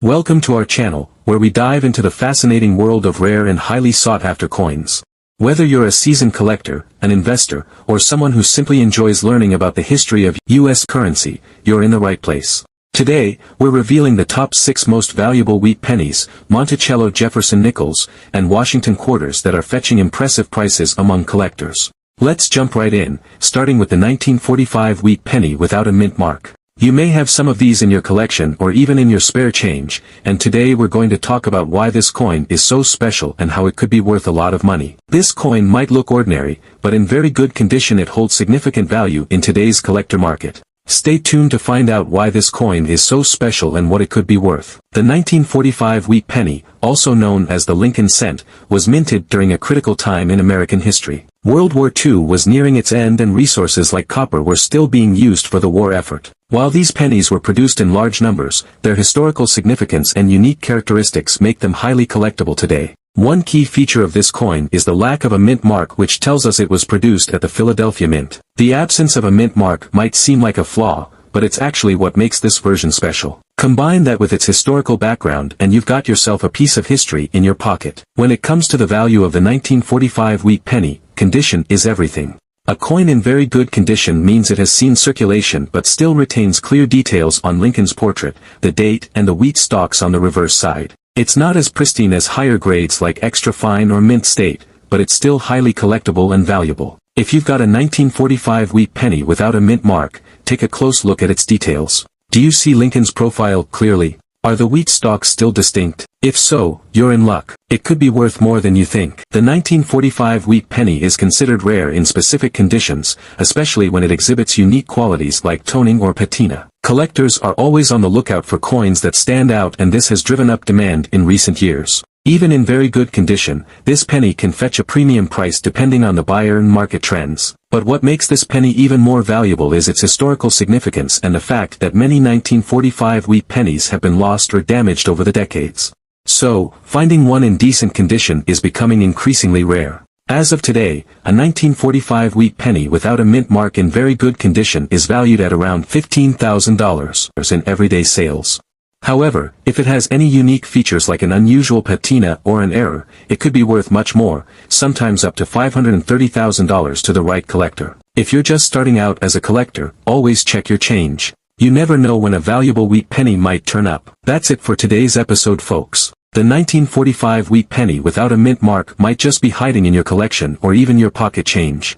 Welcome to our channel, where we dive into the fascinating world of rare and highly sought-after coins. Whether you're a seasoned collector, an investor, or someone who simply enjoys learning about the history of U.S. currency, you're in the right place. Today, we're revealing the top 6 most valuable wheat pennies, Monticello Jefferson Nickels, and Washington quarters that are fetching impressive prices among collectors. Let's jump right in, starting with the 1945 wheat penny without a mint mark. You may have some of these in your collection or even in your spare change, and today we're going to talk about why this coin is so special and how it could be worth a lot of money. This coin might look ordinary, but in very good condition it holds significant value in today's collector market. Stay tuned to find out why this coin is so special and what it could be worth. The 1945 wheat penny, also known as the Lincoln cent, was minted during a critical time in American history. World War II was nearing its end and resources like copper were still being used for the war effort. While these pennies were produced in large numbers, their historical significance and unique characteristics make them highly collectible today. One key feature of this coin is the lack of a mint mark, which tells us it was produced at the Philadelphia Mint. The absence of a mint mark might seem like a flaw, but it's actually what makes this version special. Combine that with its historical background and you've got yourself a piece of history in your pocket. When it comes to the value of the 1945 wheat penny, condition is everything. A coin in very good condition means it has seen circulation but still retains clear details on Lincoln's portrait, the date and the wheat stalks on the reverse side. It's not as pristine as higher grades like extra fine or mint state, but it's still highly collectible and valuable. If you've got a 1945 wheat penny without a mint mark, take a close look at its details. Do you see Lincoln's profile clearly? Are the wheat stalks still distinct? If so, you're in luck. It could be worth more than you think. The 1945 wheat penny is considered rare in specific conditions, especially when it exhibits unique qualities like toning or patina. Collectors are always on the lookout for coins that stand out, and this has driven up demand in recent years. Even in very good condition, this penny can fetch a premium price depending on the buyer and market trends. But what makes this penny even more valuable is its historical significance and the fact that many 1945 wheat pennies have been lost or damaged over the decades. So, finding one in decent condition is becoming increasingly rare. As of today, a 1945 wheat penny without a mint mark in very good condition is valued at around $15,000 in everyday sales. However, if it has any unique features like an unusual patina or an error, it could be worth much more, sometimes up to $530,000 to the right collector. If you're just starting out as a collector, always check your change. You never know when a valuable wheat penny might turn up. That's it for today's episode, folks. The 1945 wheat penny without a mint mark might just be hiding in your collection or even your pocket change.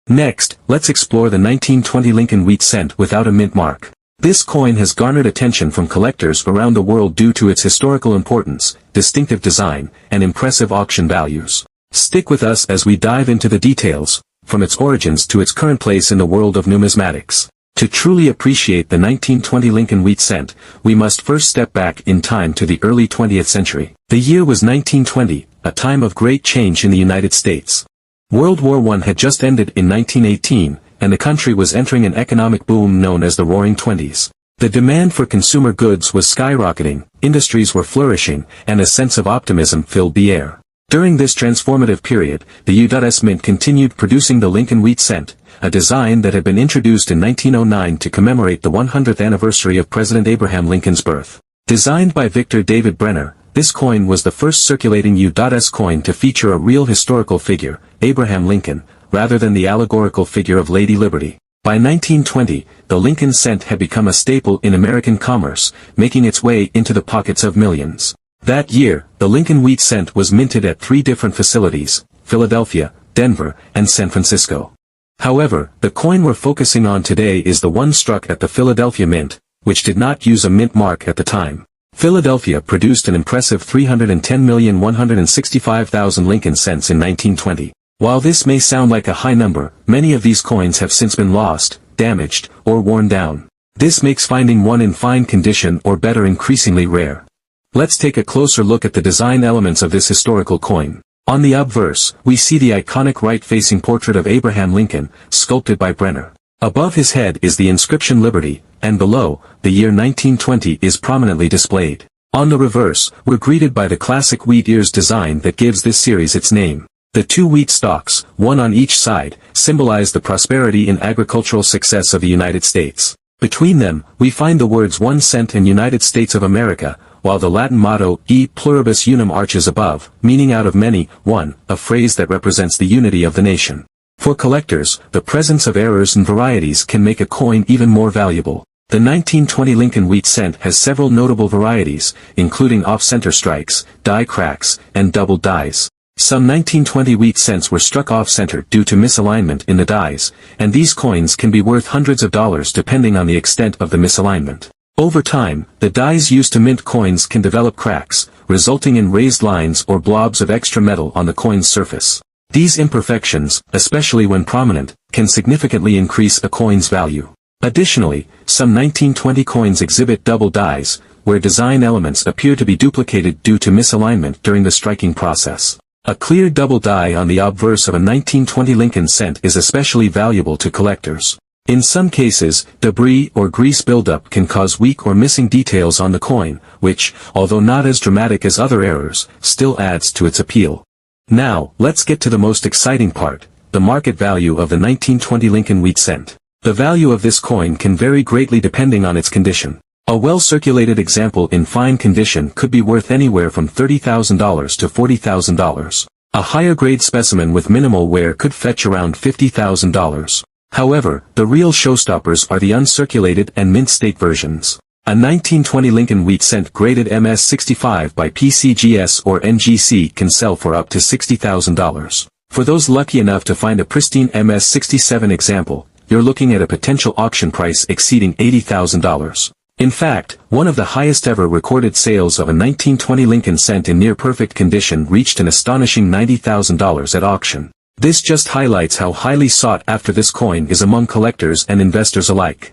Next, let's explore the 1920 Lincoln wheat cent without a mint mark. This coin has garnered attention from collectors around the world due to its historical importance, distinctive design, and impressive auction values. Stick with us as we dive into the details, from its origins to its current place in the world of numismatics. To truly appreciate the 1920 Lincoln wheat cent, we must first step back in time to the early 20th century. The year was 1920, a time of great change in the United States. World War I had just ended in 1918, and the country was entering an economic boom known as the Roaring Twenties. The demand for consumer goods was skyrocketing, industries were flourishing, and a sense of optimism filled the air. During this transformative period, the U.S. Mint continued producing the Lincoln wheat cent, a design that had been introduced in 1909 to commemorate the 100th anniversary of President Abraham Lincoln's birth. Designed by Victor David Brenner, this coin was the first circulating U.S. coin to feature a real historical figure, Abraham Lincoln, rather than the allegorical figure of Lady Liberty. By 1920, the Lincoln cent had become a staple in American commerce, making its way into the pockets of millions. That year, the Lincoln wheat cent was minted at 3 different facilities: Philadelphia, Denver, and San Francisco. However, the coin we're focusing on today is the one struck at the Philadelphia Mint, which did not use a mint mark at the time. Philadelphia produced an impressive 310,165,000 Lincoln cents in 1920. While this may sound like a high number, many of these coins have since been lost, damaged, or worn down. This makes finding one in fine condition or better increasingly rare. Let's take a closer look at the design elements of this historical coin. On the obverse, we see the iconic right-facing portrait of Abraham Lincoln, sculpted by Brenner. Above his head is the inscription Liberty, and below, the year 1920 is prominently displayed. On the reverse, we're greeted by the classic wheat ears design that gives this series its name. The 2 wheat stalks, one on each side, symbolize the prosperity and agricultural success of the United States. Between them, we find the words 1 cent and United States of America, while the Latin motto, e pluribus unum arches above, meaning out of many, one, a phrase that represents the unity of the nation. For collectors, the presence of errors and varieties can make a coin even more valuable. The 1920 Lincoln wheat cent has several notable varieties, including off-center strikes, die cracks, and double dies. Some 1920 wheat cents were struck off-center due to misalignment in the dies, and these coins can be worth hundreds of dollars depending on the extent of the misalignment. Over time, the dies used to mint coins can develop cracks, resulting in raised lines or blobs of extra metal on the coin's surface. These imperfections, especially when prominent, can significantly increase a coin's value. Additionally, some 1920 coins exhibit double dies, where design elements appear to be duplicated due to misalignment during the striking process. A clear double die on the obverse of a 1920 Lincoln cent is especially valuable to collectors. In some cases, debris or grease buildup can cause weak or missing details on the coin, which, although not as dramatic as other errors, still adds to its appeal. Now, let's get to the most exciting part, the market value of the 1920 Lincoln wheat cent. The value of this coin can vary greatly depending on its condition. A well-circulated example in fine condition could be worth anywhere from $30,000 to $40,000. A higher-grade specimen with minimal wear could fetch around $50,000. However, the real showstoppers are the uncirculated and mint-state versions. A 1920 Lincoln wheat cent graded MS65 by PCGS or NGC can sell for up to $60,000. For those lucky enough to find a pristine MS67 example, you're looking at a potential auction price exceeding $80,000. In fact, one of the highest ever recorded sales of a 1920 Lincoln cent in near-perfect condition reached an astonishing $90,000 at auction. This just highlights how highly sought after this coin is among collectors and investors alike.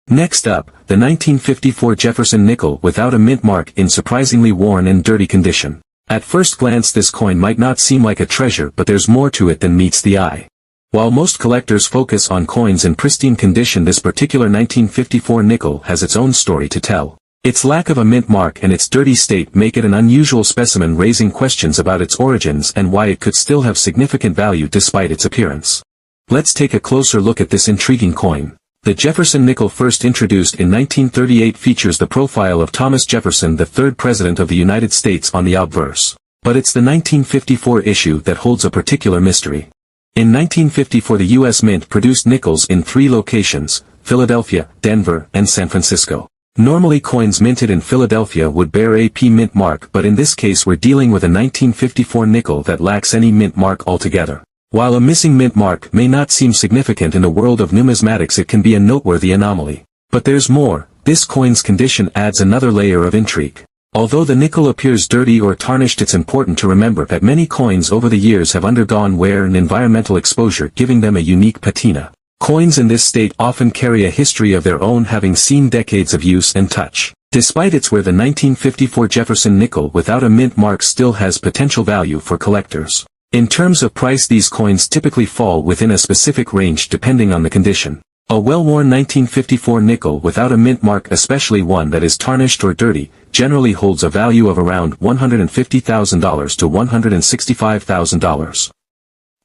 Next up, the 1954 Jefferson nickel without a mint mark in surprisingly worn and dirty condition. At first glance this coin might not seem like a treasure, but there's more to it than meets the eye. While most collectors focus on coins in pristine condition, this particular 1954 nickel has its own story to tell. Its lack of a mint mark and its dirty state make it an unusual specimen, raising questions about its origins and why it could still have significant value despite its appearance. Let's take a closer look at this intriguing coin. The Jefferson nickel, first introduced in 1938, features the profile of Thomas Jefferson, the third President of the United States, on the obverse. But it's the 1954 issue that holds a particular mystery. In 1954 the U.S. Mint produced nickels in 3 locations, Philadelphia, Denver, and San Francisco. Normally coins minted in Philadelphia would bear a P mint mark, but in this case we're dealing with a 1954 nickel that lacks any mint mark altogether. While a missing mint mark may not seem significant in the world of numismatics, it can be a noteworthy anomaly. But there's more. This coin's condition adds another layer of intrigue. Although the nickel appears dirty or tarnished, it's important to remember that many coins over the years have undergone wear and environmental exposure, giving them a unique patina. Coins in this state often carry a history of their own, having seen decades of use and touch. Despite its wear, the 1954 Jefferson nickel without a mint mark still has potential value for collectors. In terms of price, these coins typically fall within a specific range depending on the condition. A well-worn 1954 nickel without a mint mark, especially one that is tarnished or dirty, generally holds a value of around $150,000 to $165,000.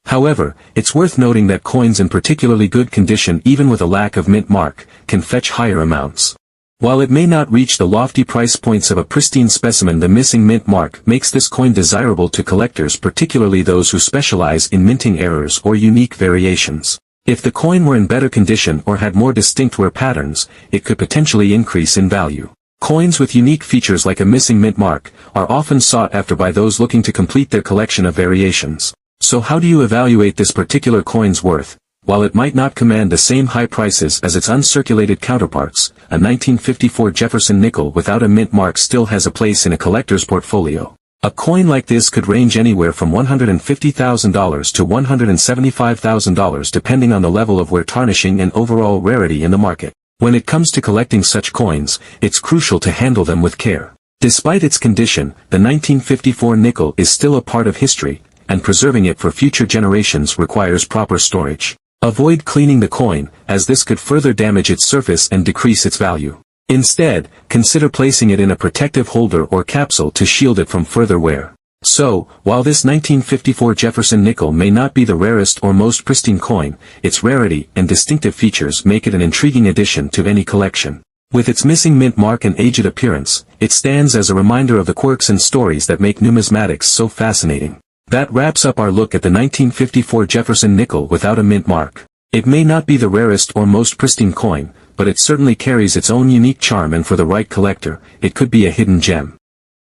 However, it's worth noting that coins in particularly good condition, even with a lack of mint mark, can fetch higher amounts. While it may not reach the lofty price points of a pristine specimen, the missing mint mark makes this coin desirable to collectors, particularly those who specialize in minting errors or unique variations. If the coin were in better condition or had more distinct wear patterns, it could potentially increase in value. Coins with unique features like a missing mint mark are often sought after by those looking to complete their collection of variations. So how do you evaluate this particular coin's worth? While it might not command the same high prices as its uncirculated counterparts, a 1954 Jefferson nickel without a mint mark still has a place in a collector's portfolio. A coin like this could range anywhere from $150,000 to $175,000 depending on the level of wear, tarnishing, and overall rarity in the market. When it comes to collecting such coins, it's crucial to handle them with care. Despite its condition, the 1954 nickel is still a part of history, and preserving it for future generations requires proper storage. Avoid cleaning the coin, as this could further damage its surface and decrease its value. Instead, consider placing it in a protective holder or capsule to shield it from further wear. So, while this 1954 Jefferson nickel may not be the rarest or most pristine coin, its rarity and distinctive features make it an intriguing addition to any collection. With its missing mint mark and aged appearance, it stands as a reminder of the quirks and stories that make numismatics so fascinating. That wraps up our look at the 1954 Jefferson nickel without a mint mark. It may not be the rarest or most pristine coin, but it certainly carries its own unique charm, and for the right collector, it could be a hidden gem.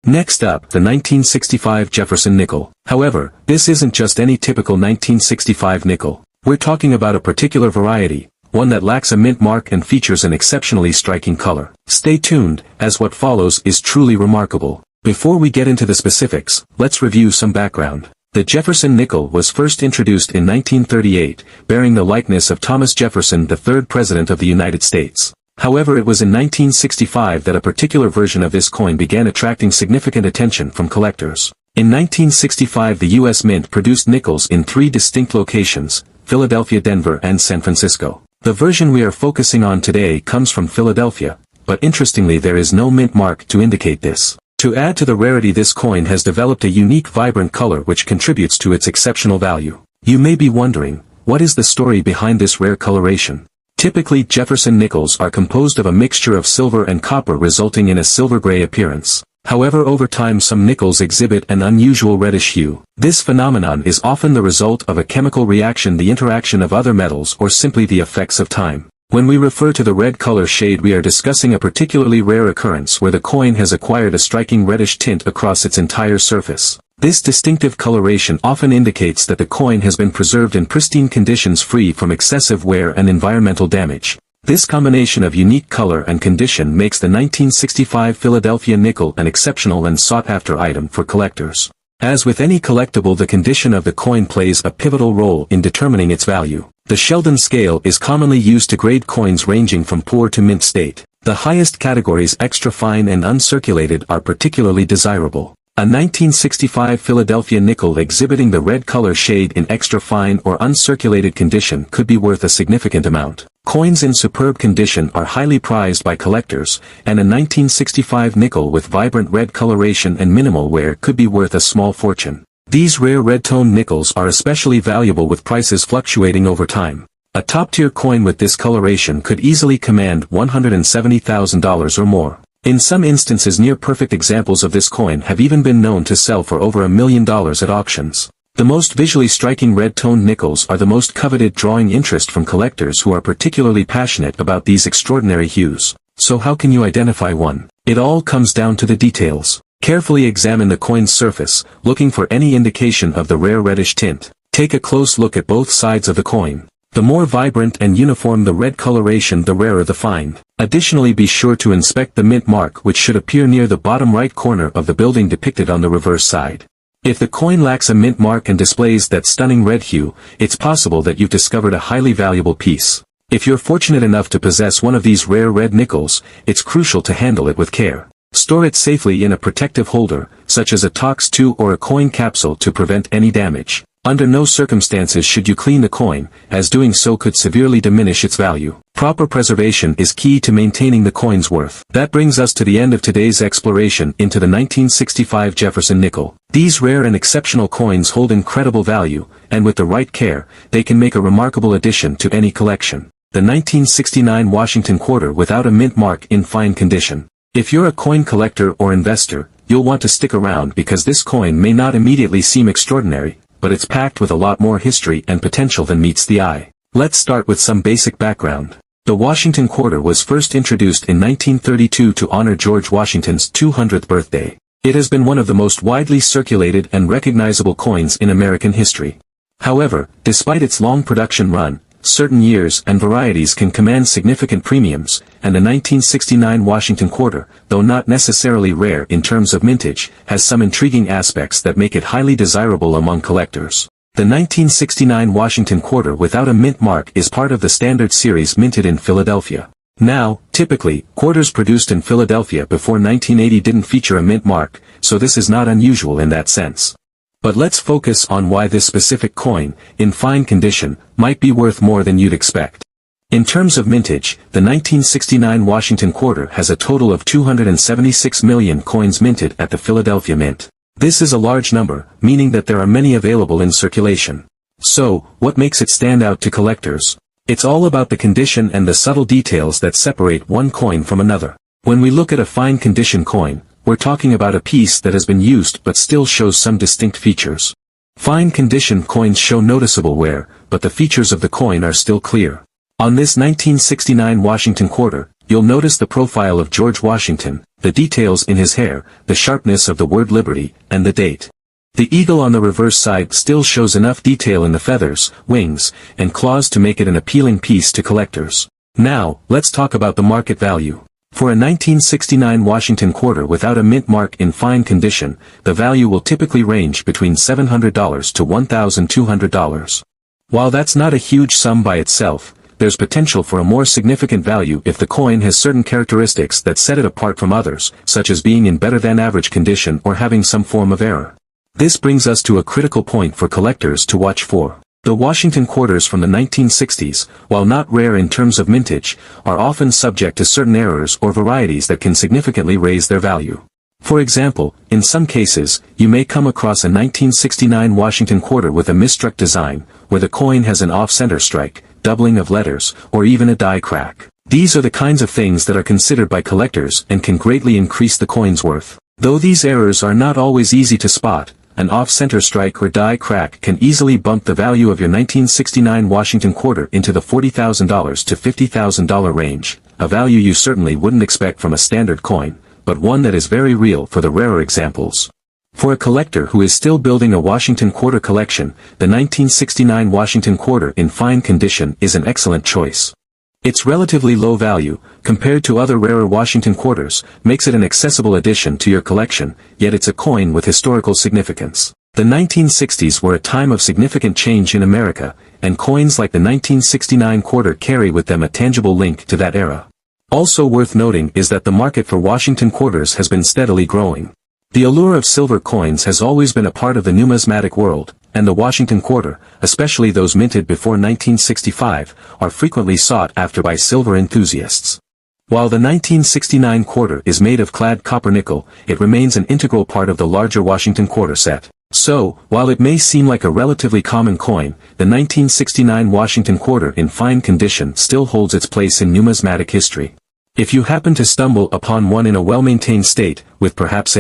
Next up, the 1965 Jefferson nickel. However, this isn't just any typical 1965 nickel. We're talking about a particular variety, one that lacks a mint mark and features an exceptionally striking color. Stay tuned, as what follows is truly remarkable. Before we get into the specifics, let's review some background. The Jefferson nickel was first introduced in 1938, bearing the likeness of Thomas Jefferson, the third President of the United States. However, it was in 1965 that a particular version of this coin began attracting significant attention from collectors. In 1965, the U.S. Mint produced nickels in 3 distinct locations: Philadelphia, Denver, and San Francisco. The version we are focusing on today comes from Philadelphia, but interestingly there is no mint mark to indicate this. To add to the rarity, this coin has developed a unique vibrant color which contributes to its exceptional value. You may be wondering, what is the story behind this rare coloration? Typically, Jefferson nickels are composed of a mixture of silver and copper, resulting in a silver-gray appearance. However, over time some nickels exhibit an unusual reddish hue. This phenomenon is often the result of a chemical reaction, the interaction of other metals, or simply the effects of time. When we refer to the red color shade, we are discussing a particularly rare occurrence where the coin has acquired a striking reddish tint across its entire surface. This distinctive coloration often indicates that the coin has been preserved in pristine conditions, free from excessive wear and environmental damage. This combination of unique color and condition makes the 1965 Philadelphia nickel an exceptional and sought-after item for collectors. As with any collectible, the condition of the coin plays a pivotal role in determining its value. The Sheldon scale is commonly used to grade coins ranging from poor to mint state. The highest categories, extra fine and uncirculated, are particularly desirable. A 1965 Philadelphia nickel exhibiting the red color shade in extra fine or uncirculated condition could be worth a significant amount. Coins in superb condition are highly prized by collectors, and a 1965 nickel with vibrant red coloration and minimal wear could be worth a small fortune. These rare red-toned nickels are especially valuable, with prices fluctuating over time. A top-tier coin with this coloration could easily command $170,000 or more. In some instances, near-perfect examples of this coin have even been known to sell for over $1 million at auctions. The most visually striking red-toned nickels are the most coveted, drawing interest from collectors who are particularly passionate about these extraordinary hues. So how can you identify one? It all comes down to the details. Carefully examine the coin's surface, looking for any indication of the rare reddish tint. Take a close look at both sides of the coin. The more vibrant and uniform the red coloration, the rarer the find. Additionally, be sure to inspect the mint mark, which should appear near the bottom right corner of the building depicted on the reverse side. If the coin lacks a mint mark and displays that stunning red hue, it's possible that you've discovered a highly valuable piece. If you're fortunate enough to possess one of these rare red nickels, it's crucial to handle it with care. Store it safely in a protective holder, such as a Tox 2 or a coin capsule, to prevent any damage. Under no circumstances should you clean the coin, as doing so could severely diminish its value. Proper preservation is key to maintaining the coin's worth. That brings us to the end of today's exploration into the 1965 Jefferson nickel. These rare and exceptional coins hold incredible value, and with the right care, they can make a remarkable addition to any collection. The 1969 Washington quarter without a mint mark in fine condition. If you're a coin collector or investor, you'll want to stick around, because this coin may not immediately seem extraordinary, but it's packed with a lot more history and potential than meets the eye. Let's start with some basic background. The Washington quarter was first introduced in 1932 to honor George Washington's 200th birthday. It has been one of the most widely circulated and recognizable coins in American history. However, despite its long production run, certain years and varieties can command significant premiums, and the 1969 Washington quarter, though not necessarily rare in terms of mintage, has some intriguing aspects that make it highly desirable among collectors. The 1969 Washington quarter without a mint mark is part of the standard series minted in Philadelphia. Now, typically, quarters produced in Philadelphia before 1980 didn't feature a mint mark, so this is not unusual in that sense. But let's focus on why this specific coin, in fine condition, might be worth more than you'd expect. In terms of mintage, the 1969 Washington quarter has a total of 276 million coins minted at the Philadelphia Mint. This is a large number, meaning that there are many available in circulation. So, what makes it stand out to collectors? It's all about the condition and the subtle details that separate one coin from another. When we look at a fine condition coin, we're talking about a piece that has been used but still shows some distinct features. Fine condition coins show noticeable wear, but the features of the coin are still clear. On this 1969 Washington quarter, you'll notice the profile of George Washington, the details in his hair, the sharpness of the word liberty, and the date. The eagle on the reverse side still shows enough detail in the feathers, wings, and claws to make it an appealing piece to collectors. Now, let's talk about the market value. For a 1969 Washington quarter without a mint mark in fine condition, the value will typically range between $700 to $1,200. While that's not a huge sum by itself, there's potential for a more significant value if the coin has certain characteristics that set it apart from others, such as being in better than average condition or having some form of error. This brings us to a critical point for collectors to watch for. The Washington quarters from the 1960s, while not rare in terms of mintage, are often subject to certain errors or varieties that can significantly raise their value. For example, in some cases, you may come across a 1969 Washington quarter with a misstruck design, where the coin has an off-center strike, doubling of letters, or even a die crack. These are the kinds of things that are considered by collectors and can greatly increase the coin's worth. Though these errors are not always easy to spot, an off-center strike or die crack can easily bump the value of your 1969 Washington quarter into the $40,000 to $50,000 range, a value you certainly wouldn't expect from a standard coin, but one that is very real for the rarer examples. For a collector who is still building a Washington quarter collection, the 1969 Washington quarter in fine condition is an excellent choice. Its relatively low value, compared to other rarer Washington quarters, makes it an accessible addition to your collection, yet it's a coin with historical significance. The 1960s were a time of significant change in America, and coins like the 1969 quarter carry with them a tangible link to that era. Also worth noting is that the market for Washington quarters has been steadily growing. The allure of silver coins has always been a part of the numismatic world, and the Washington quarter, especially those minted before 1965, are frequently sought after by silver enthusiasts. While the 1969 quarter is made of clad copper nickel, it remains an integral part of the larger Washington quarter set. So, while it may seem like a relatively common coin, the 1969 Washington quarter in fine condition still holds its place in numismatic history. If you happen to stumble upon one in a well-maintained state, with perhaps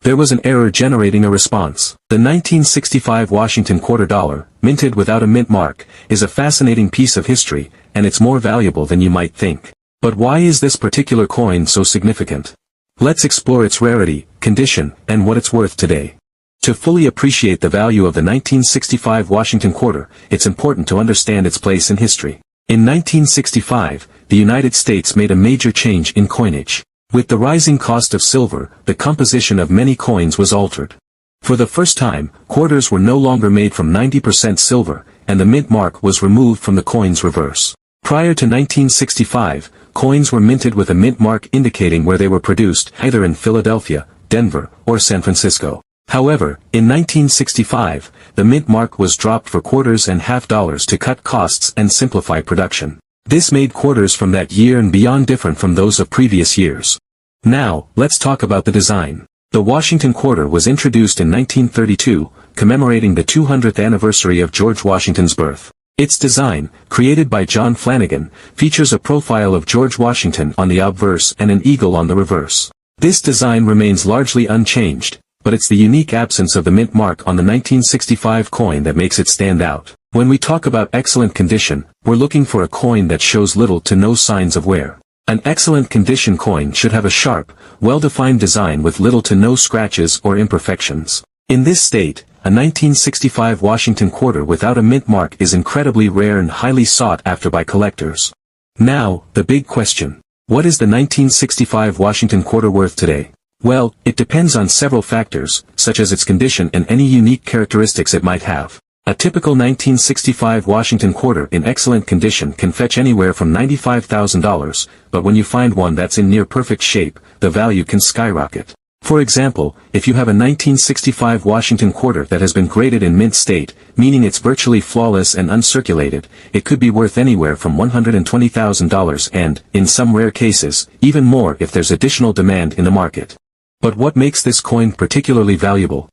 there was an error generating a response. The 1965 Washington quarter dollar, minted without a mint mark, is a fascinating piece of history, and it's more valuable than you might think. But why is this particular coin so significant? Let's explore its rarity, condition, and what it's worth today. To fully appreciate the value of the 1965 Washington quarter, it's important to understand its place in history. In 1965, the United States made a major change in coinage. With the rising cost of silver, the composition of many coins was altered. For the first time, quarters were no longer made from 90% silver, and the mint mark was removed from the coin's reverse. Prior to 1965, coins were minted with a mint mark indicating where they were produced, either in Philadelphia, Denver, or San Francisco. However, in 1965, the mint mark was dropped for quarters and half dollars to cut costs and simplify production. This made quarters from that year and beyond different from those of previous years. Now, let's talk about the design. The Washington quarter was introduced in 1932, commemorating the 200th anniversary of George Washington's birth. Its design, created by John Flanagan, features a profile of George Washington on the obverse and an eagle on the reverse. This design remains largely unchanged, but it's the unique absence of the mint mark on the 1965 coin that makes it stand out. When we talk about excellent condition, we're looking for a coin that shows little to no signs of wear. An excellent condition coin should have a sharp, well-defined design with little to no scratches or imperfections. In this state, a 1965 Washington quarter without a mint mark is incredibly rare and highly sought after by collectors. Now, the big question. What is the 1965 Washington quarter worth today? Well, it depends on several factors, such as its condition and any unique characteristics it might have. A typical 1965 Washington quarter in excellent condition can fetch anywhere from $95,000, but when you find one that's in near perfect shape, the value can skyrocket. For example, if you have a 1965 Washington quarter that has been graded in mint state, meaning it's virtually flawless and uncirculated, it could be worth anywhere from $120,000 and, in some rare cases, even more if there's additional demand in the market. But what makes this coin particularly valuable?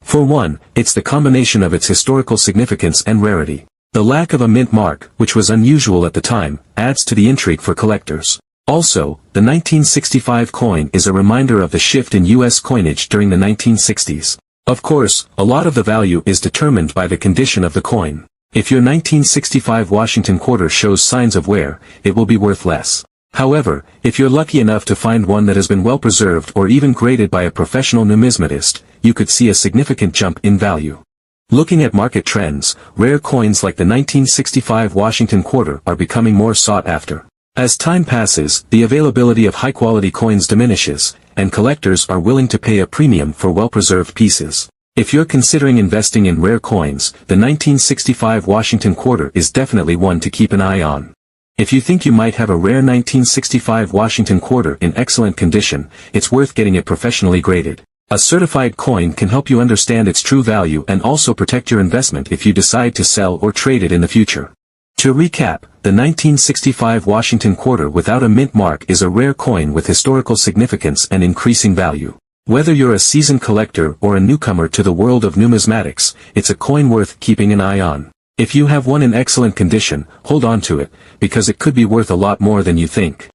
For one, it's the combination of its historical significance and rarity. The lack of a mint mark, which was unusual at the time, adds to the intrigue for collectors. Also, the 1965 coin is a reminder of the shift in U.S. coinage during the 1960s. Of course, a lot of the value is determined by the condition of the coin. If your 1965 Washington quarter shows signs of wear, it will be worth less. However, if you're lucky enough to find one that has been well preserved or even graded by a professional numismatist, you could see a significant jump in value. Looking at market trends, rare coins like the 1965 Washington quarter are becoming more sought after. As time passes, the availability of high-quality coins diminishes, and collectors are willing to pay a premium for well-preserved pieces. If you're considering investing in rare coins, the 1965 Washington quarter is definitely one to keep an eye on. If you think you might have a rare 1965 Washington quarter in excellent condition, it's worth getting it professionally graded. A certified coin can help you understand its true value and also protect your investment if you decide to sell or trade it in the future. To recap, the 1965 Washington quarter without a mint mark is a rare coin with historical significance and increasing value. Whether you're a seasoned collector or a newcomer to the world of numismatics, it's a coin worth keeping an eye on. If you have one in excellent condition, hold on to it, because it could be worth a lot more than you think.